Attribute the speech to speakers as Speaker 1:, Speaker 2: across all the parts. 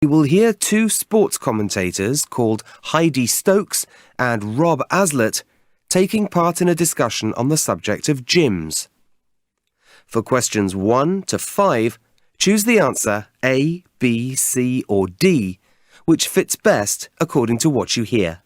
Speaker 1: You will hear two sports commentators called Heidi Stokes and Rob Aslett taking part in a discussion on the subject of gyms. For questions 1 to 5, choose the answer A, B, C or D, which fits best according to what you hear.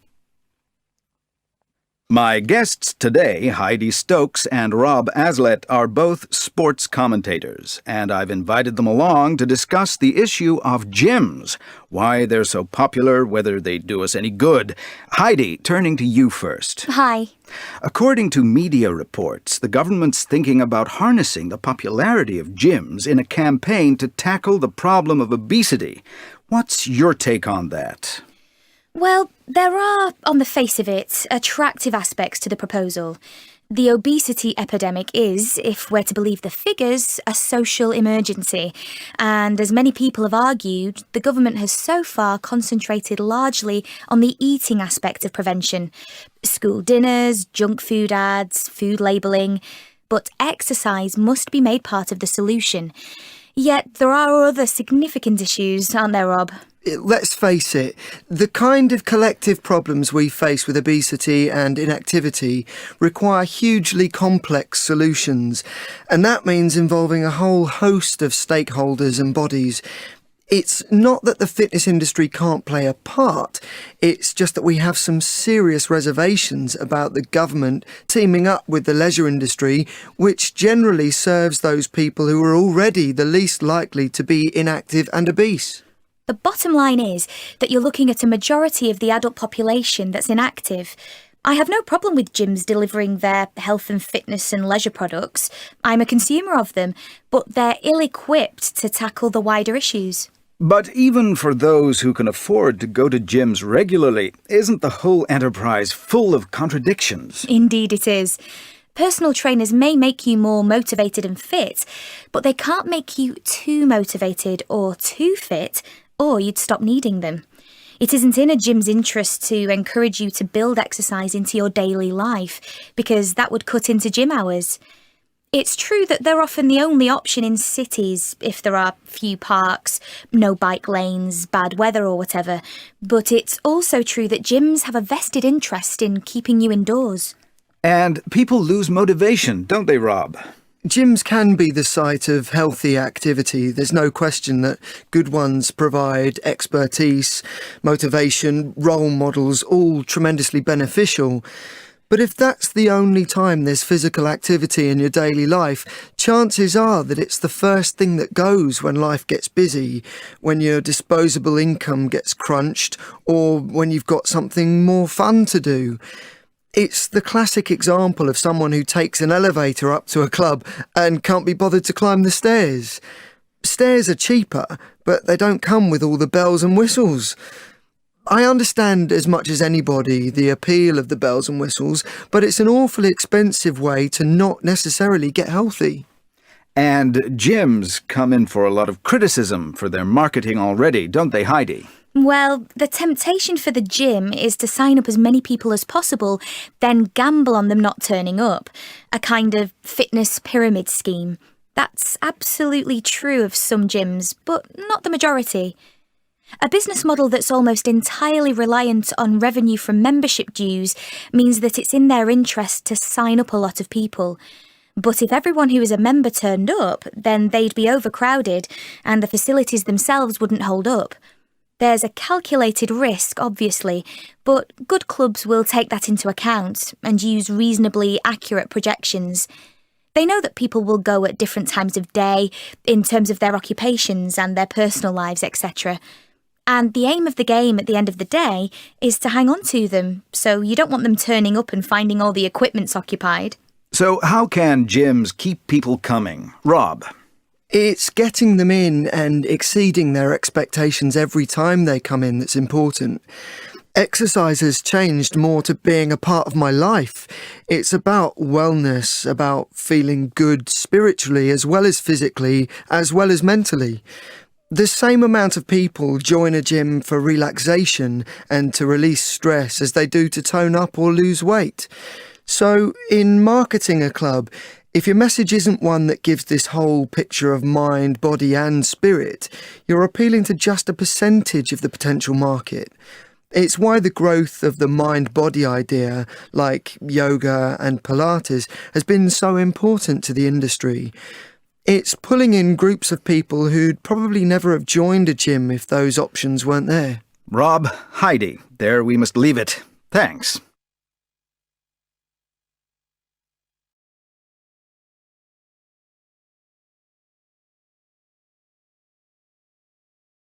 Speaker 2: My guests today, Heidi Stokes and Rob Aslett, are both sports commentators, and I've invited them along to discuss the issue of gyms, why they're so popular, whether they do us any good. Heidi, turning to you first.
Speaker 3: Hi.
Speaker 2: According to media reports, the government's thinking about harnessing the popularity of gyms in a campaign to tackle the problem of obesity. What's your take on that?
Speaker 3: Well, there are, on the face of it, attractive aspects to the proposal. The obesity epidemic is, if we're to believe the figures, a social emergency. And as many people have argued, the government has so far concentrated largely on the eating aspect of prevention. School dinners, junk food ads, food labelling. But exercise must be made part of the solution. Yet there are other significant issues, aren't there, Rob?
Speaker 4: Let's face it, the kind of collective problems we face with obesity and inactivity require hugely complex solutions, and that means involving a whole host of stakeholders and bodies. It's not that the fitness industry can't play a part, it's just that we have some serious reservations about the government teaming up with the leisure industry, which generally serves those people who are already the least likely to be inactive and obese.
Speaker 3: The bottom line is that you're looking at a majority of the adult population that's inactive. I have no problem with gyms delivering their health and fitness and leisure products. I'm a consumer of them, but they're ill-equipped to tackle the wider issues.
Speaker 2: But even for those who can afford to go to gyms regularly, isn't the whole enterprise full of contradictions?
Speaker 3: Indeed it is. Personal trainers may make you more motivated and fit, but they can't make you too motivated or too fit, or you'd stop needing them. It isn't in a gym's interest to encourage you to build exercise into your daily life, because that would cut into gym hours. It's true that they're often the only option in cities if there are few parks, no bike lanes, bad weather or whatever, but it's also true that gyms have a vested interest in keeping you indoors.
Speaker 2: And people lose motivation, don't they, Rob?
Speaker 4: Gyms can be the site of healthy activity. There's no question that good ones provide expertise, motivation, role models, all tremendously beneficial. But if that's the only time there's physical activity in your daily life, chances are that it's the first thing that goes when life gets busy, when your disposable income gets crunched, or when you've got something more fun to do. It's the classic example of someone who takes an elevator up to a club and can't be bothered to climb the stairs. Stairs are cheaper, but they don't come with all the bells and whistles. I understand as much as anybody the appeal of the bells and whistles, but it's an awfully expensive way to not necessarily get healthy.
Speaker 2: And gyms come in for a lot of criticism for their marketing already, don't they, Heidi?
Speaker 3: Well, the temptation for the gym is to sign up as many people as possible, then gamble on them not turning up. A kind of fitness pyramid scheme. That's absolutely true of some gyms, but not the majority. A business model that's almost entirely reliant on revenue from membership dues means that it's in their interest to sign up a lot of people. But if everyone who is a member turned up, then they'd be overcrowded and the facilities themselves wouldn't hold up. There's a calculated risk, obviously, but good clubs will take that into account and use reasonably accurate projections. They know that people will go at different times of day, in terms of their occupations and their personal lives, etc. And the aim of the game at the end of the day is to hang on to them, so you don't want them turning up and finding all the equipment's occupied.
Speaker 2: So how can gyms keep people coming? Rob?
Speaker 4: It's getting them in and exceeding their expectations every time they come in that's important. Exercise has changed more to being a part of my life. It's about wellness, about feeling good spiritually as well as physically, as well as mentally. The same amount of people join a gym for relaxation and to release stress as they do to tone up or lose weight. So, in marketing a club, if your message isn't one that gives this whole picture of mind, body and spirit, you're appealing to just a percentage of the potential market. It's why the growth of the mind-body idea, like yoga and Pilates, has been so important to the industry. It's pulling in groups of people who'd probably never have joined a gym if those options weren't there.
Speaker 2: Rob, Heidi, there we must leave it. Thanks.